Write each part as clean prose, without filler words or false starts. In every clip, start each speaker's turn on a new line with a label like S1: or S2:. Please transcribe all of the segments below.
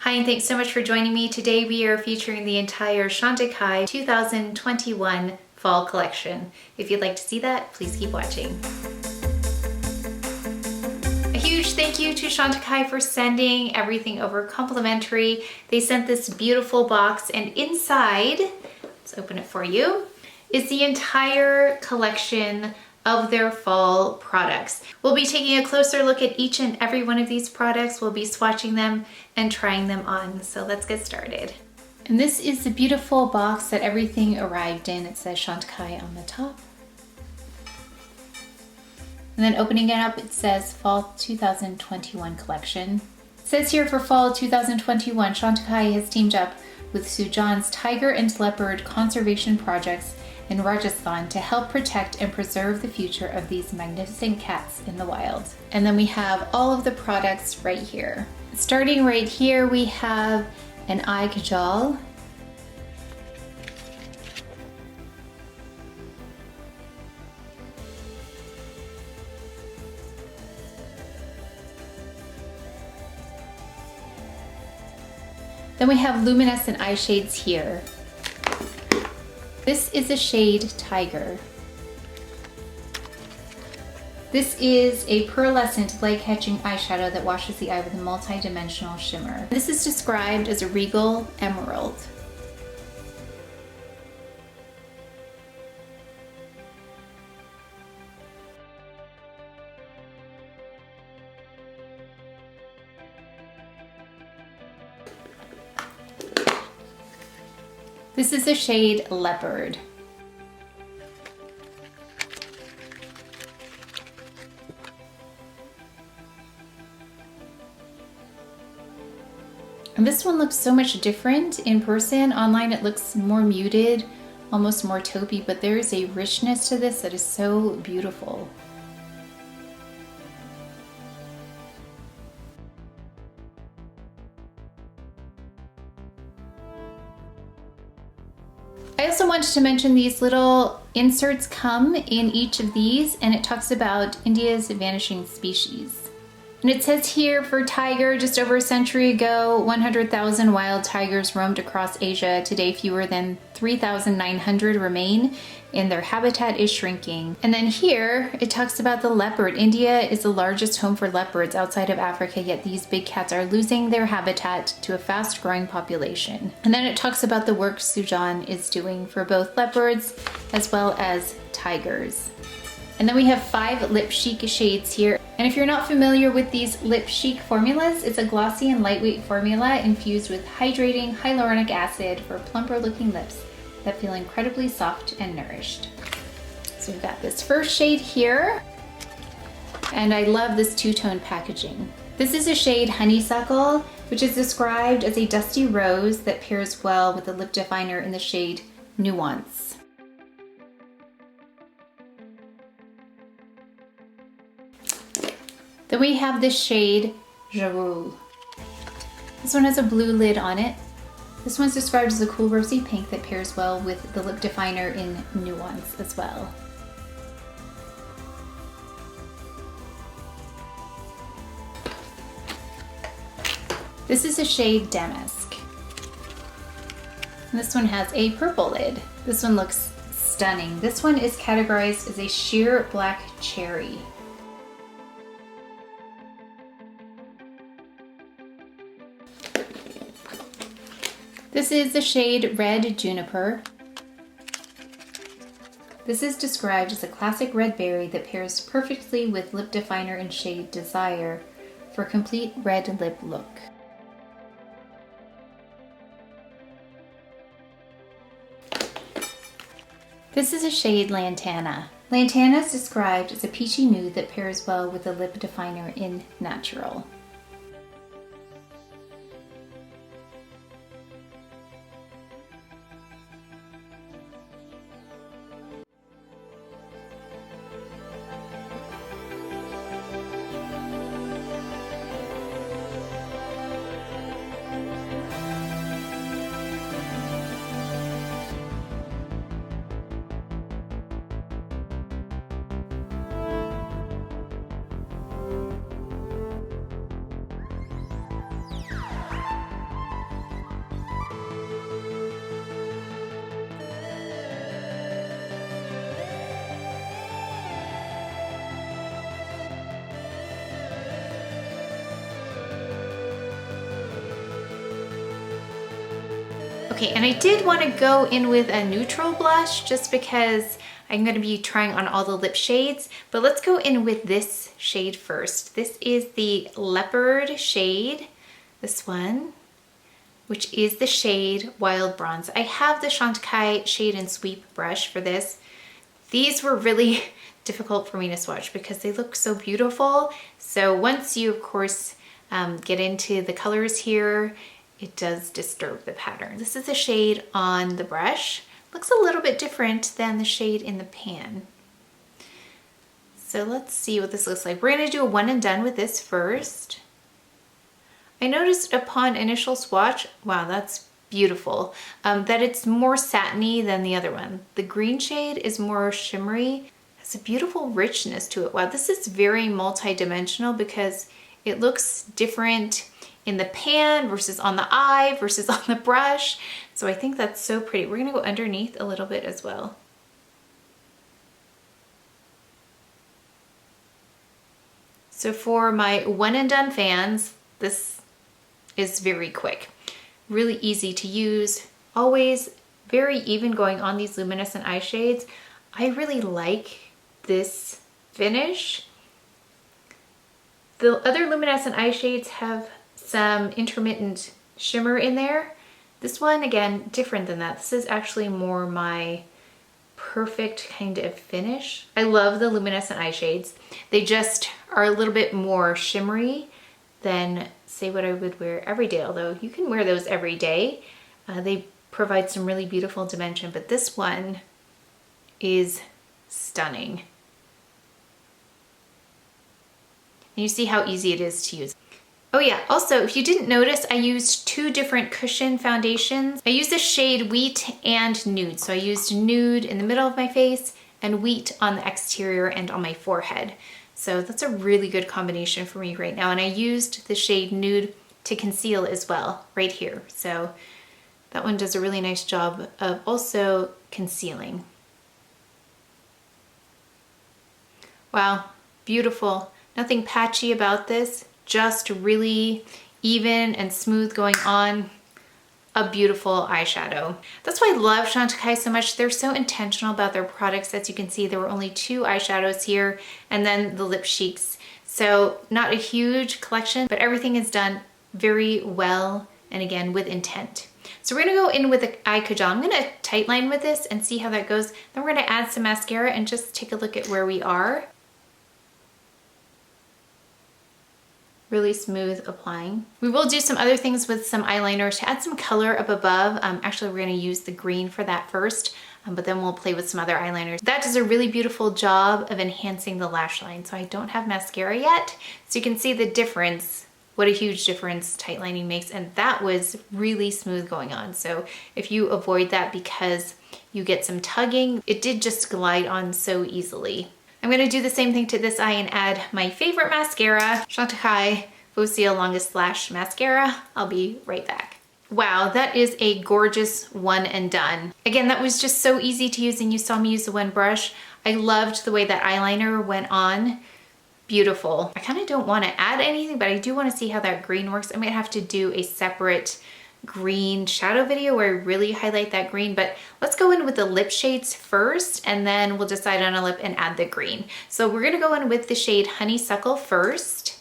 S1: Hi, and thanks so much for joining me. Today we are featuring the entire Chantecaille 2021 fall collection. If you'd like to see that, please keep watching. A huge thank you to Chantecaille for sending everything over complimentary. They sent this beautiful box, and inside, let's open it for you, is the entire collection of their fall products. We'll be taking a closer look at each and every one of these products. We'll be swatching them and trying them on. So let's get started. And this is the beautiful box that everything arrived in. It says Chantecaille on the top. And then opening it up, it says Fall 2021 collection. It says here for Fall 2021, Chantecaille has teamed up with Sujan's Tiger and Leopard conservation projects in Rajasthan to help protect and preserve the future of these magnificent cats in the wild. And then we have all of the products right here. Starting right here, we have an eye kajal. Then we have luminescent eye shades here. This is a shade Tiger. This is a pearlescent light-catching eyeshadow that washes the eye with a multi-dimensional shimmer. This is described as a regal emerald. This is the shade Leopard. And this one looks so much different in person. Online it looks more muted, almost more taupey, but there is a richness to this that is so beautiful. I also wanted to mention these little inserts come in each of these, and it talks about India's vanishing species. And it says here for tiger, just over a century ago, 100,000 wild tigers roamed across Asia. Today, fewer than 3,900 remain, and their habitat is shrinking. And then here, it talks about the leopard. India is the largest home for leopards outside of Africa, yet these big cats are losing their habitat to a fast-growing population. And then it talks about the work Sujan is doing for both leopards as well as tigers. And then we have 5 Lip Chic shades here. And if you're not familiar with these Lip Chic formulas, it's a glossy and lightweight formula infused with hydrating hyaluronic acid for plumper looking lips that feel incredibly soft and nourished. So we've got this first shade here, and I love this two-tone packaging. This is a shade Honeysuckle, which is described as a dusty rose that pairs well with a lip definer in the shade Nuance. Then we have this shade Jarul. This one has a blue lid on it. This one's described as a cool rosy pink that pairs well with the lip definer in Nuance as well. This is a shade Damask. And this one has a purple lid. This one looks stunning. This one is categorized as a sheer black cherry. This is the shade Red Juniper. This is described as a classic red berry that pairs perfectly with lip definer in shade Desire for a complete red lip look. This is a shade Lantana. Lantana is described as a peachy nude that pairs well with a lip definer in Natural. Okay, and I did want to go in with a neutral blush just because I'm going to be trying on all the lip shades, but let's go in with this shade first. This is the Leopard shade, this one, which is the shade Wild Bronze. I have the Chantecaille Shade and Sweep brush for this. These were really difficult for me to swatch because they look so beautiful. So once you, of course, get into the colors here, it does disturb the pattern. This is the shade on the brush. Looks a little bit different than the shade in the pan. So let's see what this looks like. We're gonna do a one and done with this first. I noticed upon initial swatch, wow, that's beautiful, that it's more satiny than the other one. The green shade is more shimmery. Has a beautiful richness to it. Wow, this is very multi-dimensional because it looks different in the pan versus on the eye versus on the brush. So I think that's so pretty. We're gonna go underneath a little bit as well. So for my one and done fans, this is very quick. Really easy to use. Always very even going on these luminescent eye shades. I really like this finish. The other luminescent eye shades have some intermittent shimmer in there. This one, again, different than that. This is actually more my perfect kind of finish. I love the luminescent eye shades. They just are a little bit more shimmery than, say, what I would wear every day, although you can wear those every day. They provide some really beautiful dimension, but this one is stunning. And you see how easy it is to use. Oh yeah, also, if you didn't notice, I used two different cushion foundations. I used the shade Wheat and Nude. So I used Nude in the middle of my face and Wheat on the exterior and on my forehead. So that's a really good combination for me right now. And I used the shade Nude to conceal as well, right here. So that one does a really nice job of also concealing. Wow, beautiful. Nothing patchy about this. Just really even and smooth going on. A beautiful eyeshadow. That's why I love Chantecaille so much. They're so intentional about their products. As you can see, there were only 2 eyeshadows here and then the lip cheeks. So not a huge collection, but everything is done very well and again with intent. So we're gonna go in with the eye kajal. I'm gonna tight line with this and see how that goes. Then we're gonna add some mascara and just take a look at where we are. Really smooth applying. We will do some other things with some eyeliner to add some color up above. Actually, we're gonna use the green for that first, but then we'll play with some other eyeliners. That does a really beautiful job of enhancing the lash line. So I don't have mascara yet, so you can see the difference, what a huge difference tight lining makes, and that was really smooth going on. So if you avoid that because you get some tugging, it did just glide on so easily. I'm gonna do the same thing to this eye and add my favorite mascara, Chantecaille Faux Longest Lash Mascara. I'll be right back. Wow, that is a gorgeous one and done. Again, that was just so easy to use and you saw me use the one brush. I loved the way that eyeliner went on. Beautiful. I kind of don't want to add anything, but I do want to see how that green works. I might have to do a separate green shadow video where I really highlight that green, but let's go in with the lip shades first and then we'll decide on a lip and add the green. So we're gonna go in with the shade Honeysuckle first.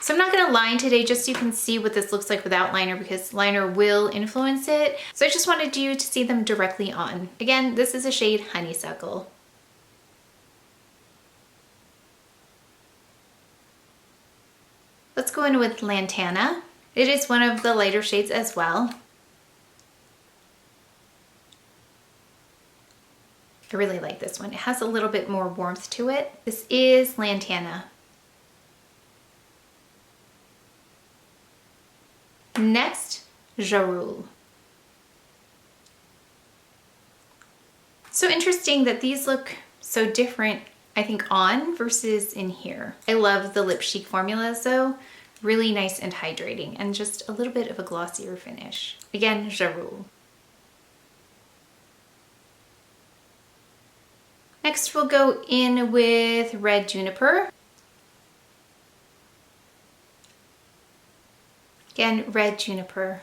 S1: So I'm not gonna line today just so you can see what this looks like without liner because liner will influence it. So I just wanted you to see them directly on. Again, this is a shade Honeysuckle. Let's go in with Lantana. It is one of the lighter shades as well. I really like this one. It has a little bit more warmth to it. This is Lantana. Next, Jarul. So interesting that these look so different, I think, on versus in here. I love the Lip Chic formulas though. Really nice and hydrating and just a little bit of a glossier finish. Again, Jarul. Next we'll go in with Red Juniper. Again, Red Juniper.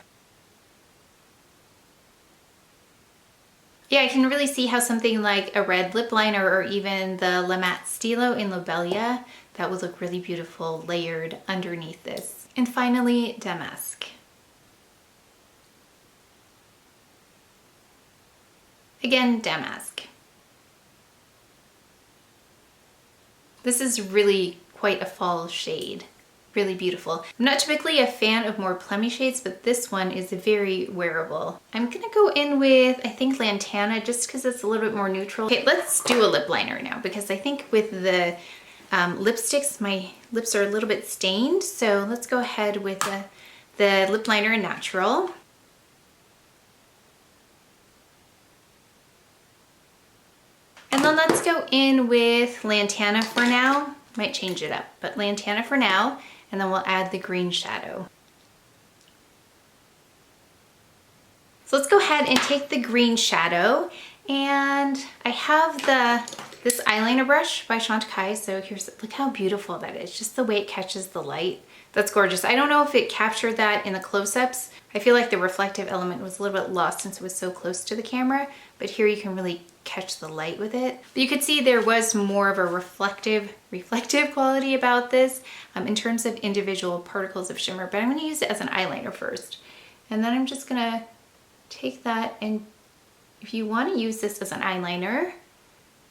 S1: Yeah, I can really see how something like a red lip liner or even the La Matte Stylo in Lobelia, that would look really beautiful layered underneath this. And finally, Damask. Again, Damask. This is really quite a fall shade. Really beautiful. I'm not typically a fan of more plummy shades, but this one is very wearable. I'm gonna go in with, I think, Lantana, just because it's a little bit more neutral. Okay, let's do a lip liner now, because I think with the lipsticks, my lips are a little bit stained. So let's go ahead with the lip liner in Natural. And then let's go in with Lantana for now. Might change it up, but Lantana for now. And then we'll add the green shadow. So let's go ahead and take the green shadow, and I have this eyeliner brush by Chantecaille. So here's, look how beautiful that is. Just the way it catches the light. That's gorgeous. I don't know if it captured that in the close-ups. I feel like the reflective element was a little bit lost since it was so close to the camera, but here you can really catch the light with it. But you could see there was more of a reflective quality about this in terms of individual particles of shimmer, but I'm gonna use it as an eyeliner first. And then I'm just gonna take that, and if you wanna use this as an eyeliner,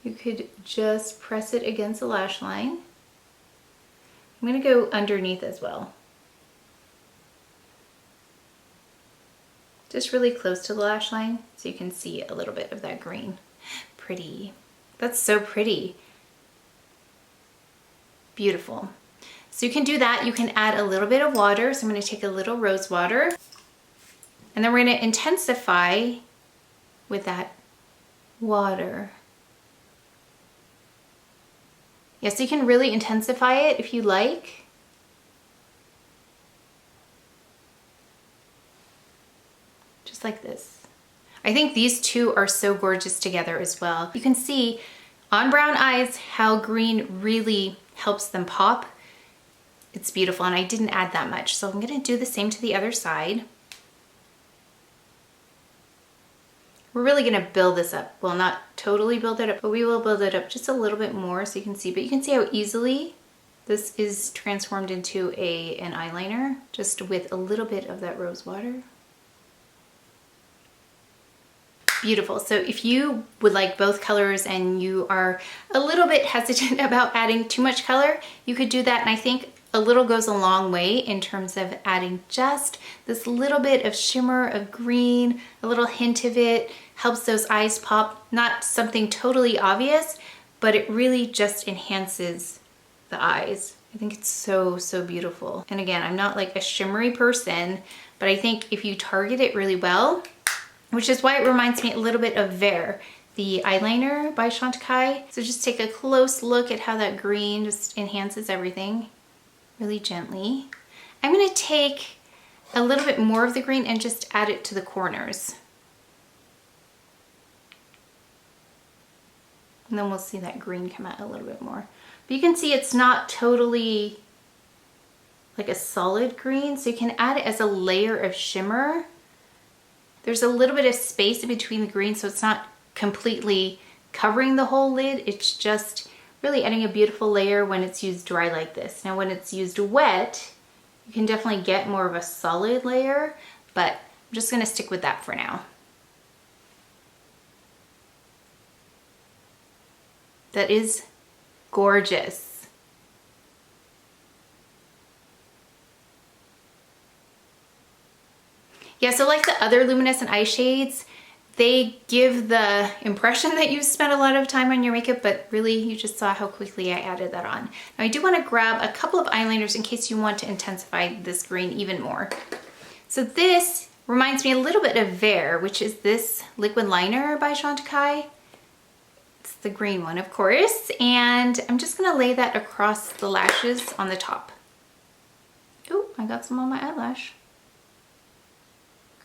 S1: you could just press it against the lash line. I'm gonna go underneath as well. Just really close to the lash line so you can see a little bit of that green. Pretty. That's so pretty. Beautiful. So you can do that. You can add a little bit of water. So I'm going to take a little rose water, and then we're going to intensify with that water. Yeah, so you can really intensify it if you like. Just like this. I think these two are so gorgeous together as well. You can see on brown eyes how green really helps them pop. It's beautiful, and I didn't add that much. So I'm gonna do the same to the other side. We're really gonna build this up. Well, not totally build it up, but we will build it up just a little bit more so you can see. But you can see how easily this is transformed into an eyeliner, just with a little bit of that rose water. Beautiful. So if you would like both colors and you are a little bit hesitant about adding too much color, you could do that. And I think a little goes a long way in terms of adding just this little bit of shimmer of green, a little hint of it, helps those eyes pop. Not something totally obvious, but it really just enhances the eyes. I think it's so, so beautiful. And again, I'm not like a shimmery person, but I think if you target it really well, which is why it reminds me a little bit of Vert, the eyeliner by Chantecaille. So just take a close look at how that green just enhances everything really gently. I'm gonna take a little bit more of the green and just add it to the corners. And then we'll see that green come out a little bit more. But you can see it's not totally like a solid green, so you can add it as a layer of shimmer. There's a little bit of space in between the green, so it's not completely covering the whole lid. It's just really adding a beautiful layer when it's used dry like this. Now when it's used wet, you can definitely get more of a solid layer, but I'm just gonna stick with that for now. That is gorgeous. Yeah, so like the other luminescent eye shades, they give the impression that you spent a lot of time on your makeup, but really you just saw how quickly I added that on. Now I do want to grab a couple of eyeliners in case you want to intensify this green even more. So this reminds me a little bit of Vert, which is this liquid liner by Chantecaille. It's the green one, of course, and I'm just gonna lay that across the lashes on the top. Oh, I got some on my eyelash.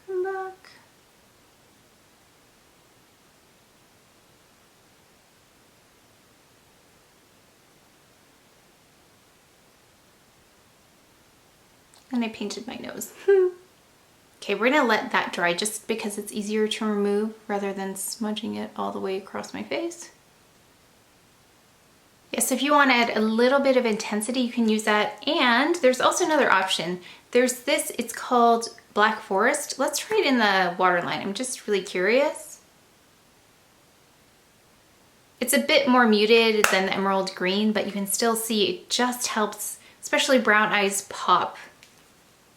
S1: Come back. And I painted my nose. Okay, we're gonna let that dry just because it's easier to remove rather than smudging it all the way across my face. Yes, if you want to add a little bit of intensity, you can use that. And there's also another option. There's this, it's called Black Forest. Let's try it in the waterline. I'm just really curious. It's a bit more muted than the emerald green, but you can still see it just helps, especially brown eyes, pop.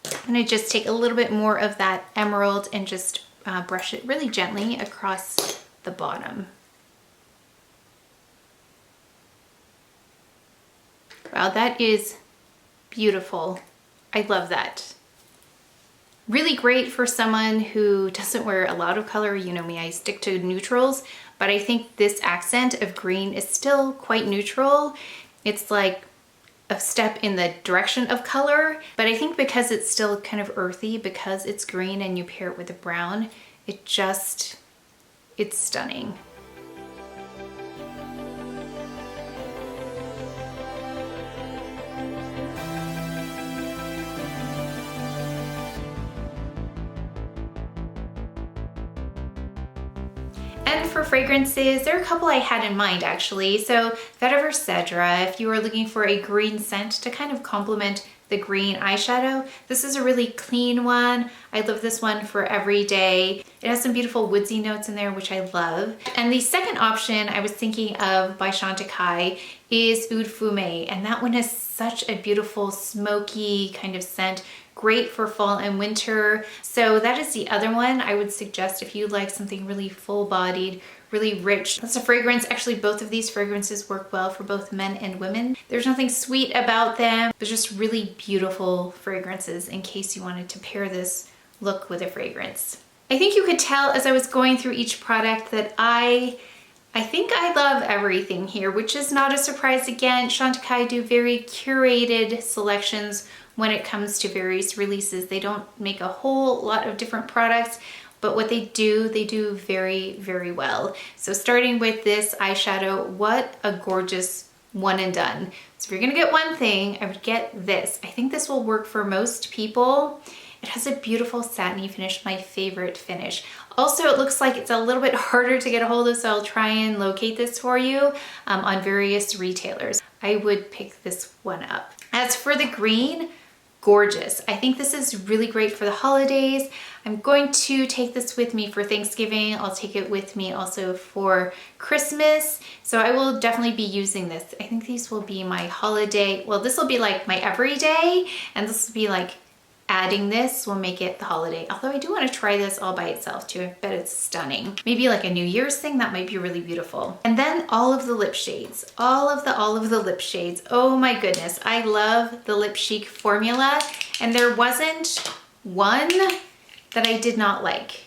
S1: I'm gonna just take a little bit more of that emerald and just brush it really gently across the bottom. Wow, that is beautiful. I love that. Really great for someone who doesn't wear a lot of color. You know me, I stick to neutrals, but I think this accent of green is still quite neutral. It's like a step in the direction of color, but I think because it's still kind of earthy, because it's green and you pair it with the brown, it's stunning. And for fragrances, there are a couple I had in mind actually. So Vetiver Cedra, if you were looking for a green scent to kind of complement the green eyeshadow, this is a really clean one. I love this one for every day. It has some beautiful woodsy notes in there, which I love. And the second option I was thinking of by Chantecaille is Oud Fumé, and that one is such a beautiful smoky kind of scent. Great for fall and winter. So that is the other one I would suggest if you like something really full-bodied, really rich. That's a fragrance. Actually, both of these fragrances work well for both men and women. There's nothing sweet about them. They're just really beautiful fragrances in case you wanted to pair this look with a fragrance. I think you could tell as I was going through each product that I think I love everything here, which is not a surprise. Again, Chantecaille do very curated selections when it comes to various releases. They don't make a whole lot of different products, but what they do very, very well. So starting with this eyeshadow, what a gorgeous one and done. So if you're gonna get one thing, I would get this. I think this will work for most people. It has a beautiful satiny finish, my favorite finish. Also, it looks like it's a little bit harder to get a hold of, so I'll try and locate this for you on various retailers. I would pick this one up. As for the green, gorgeous. I think this is really great for the holidays. I'm going to take this with me for Thanksgiving. I'll take it with me also for Christmas. So I will definitely be using this. I think these will be my holiday. Well, this will be like my everyday, and this will be like adding this will make it the holiday. Although I do want to try this all by itself too. I bet it's stunning. Maybe like a New Year's thing, that might be really beautiful. And then all of the lip shades, all of the lip shades. Oh my goodness. I love the Lip Chic formula, and there wasn't one that I did not like.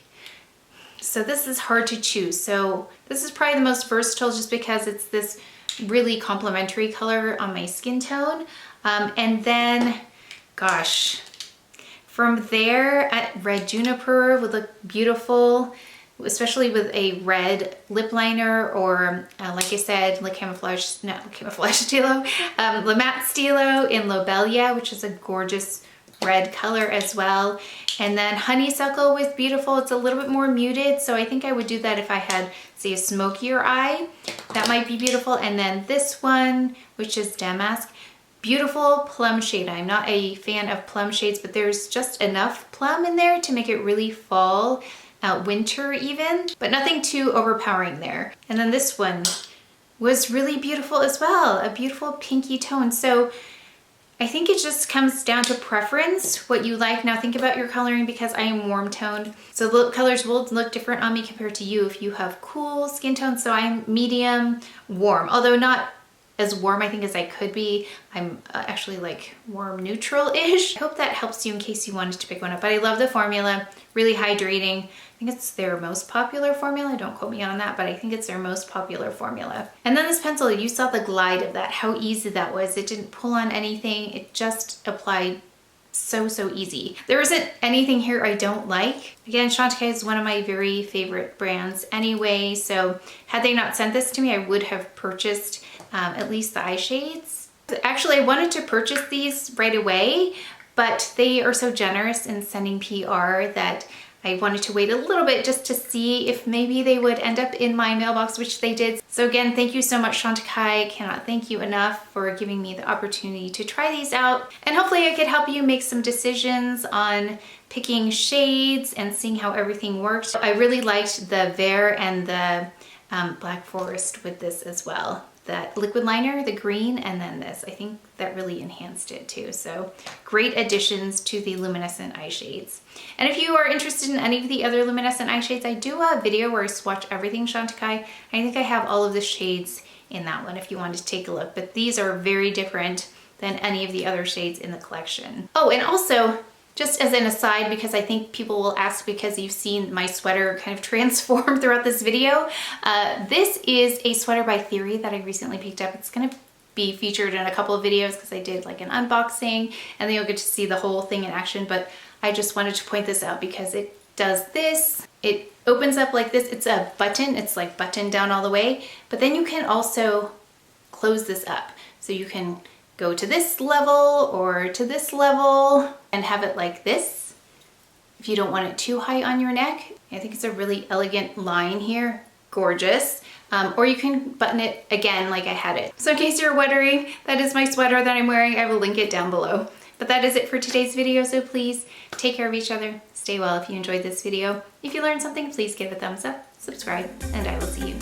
S1: So this is hard to choose. So this is probably the most versatile just because it's this really complementary color on my skin tone. And then, gosh, from there, Red Juniper would look beautiful, especially with a red lip liner, or like I said, Le Stylo, Le Matte Stylo in Lobelia, which is a gorgeous red color as well. And then Honeysuckle was beautiful. It's a little bit more muted, so I think I would do that if I had, say, a smokier eye. That might be beautiful. And then this one, which is Damask. Beautiful plum shade. I'm not a fan of plum shades, but there's just enough plum in there to make it really fall, winter even, but nothing too overpowering there. And then this one was really beautiful as well, a beautiful pinky tone. So I think it just comes down to preference, what you like. Now think about your coloring, because I am warm toned. So the colors will look different on me compared to you if you have cool skin tone. So I'm medium warm, although not as warm I think as I could be. I'm actually like warm neutral-ish. I hope that helps you in case you wanted to pick one up. But I love the formula, really hydrating. I think it's their most popular formula. Don't quote me on that, but I think it's their most popular formula. And then this pencil, you saw the glide of that, how easy that was. It didn't pull on anything. It just applied so easy. There isn't anything here I don't like. Again, Chantecaille is one of my very favorite brands anyway, so had they not sent this to me, I would have purchased at least the eye shades. Actually, I wanted to purchase these right away, but they are so generous in sending PR that I wanted to wait a little bit just to see if maybe they would end up in my mailbox, which they did. So again, thank you so much, Chantecaille. I cannot thank you enough for giving me the opportunity to try these out. And hopefully I could help you make some decisions on picking shades and seeing how everything works. I really liked the Vert and the Black Forest with this as well. That liquid liner, the green, and then this. I think that really enhanced it too. So great additions to the luminescent eye shades. And if you are interested in any of the other luminescent eye shades, I do a video where I swatch everything Chantecaille. I think I have all of the shades in that one if you want to take a look. But these are very different than any of the other shades in the collection. Oh, and also, just as an aside, because I think people will ask because you've seen my sweater kind of transform throughout this video, this is a sweater by Theory that I recently picked up. It's gonna be featured in a couple of videos because I did like an unboxing and then you'll get to see the whole thing in action, but I just wanted to point this out because it does this. It opens up like this. It's a button. It's like buttoned down all the way, but then you can also close this up. So you can go to this level or to this level and have it like this if you don't want it too high on your neck. I think it's a really elegant line here, gorgeous. Or you can button it again like I had it. So in case you're wondering, that is my sweater that I'm wearing. I will link it down below. But that is it for today's video, so please take care of each other, stay well if you enjoyed this video. If you learned something, please give it a thumbs up, subscribe, and I will see you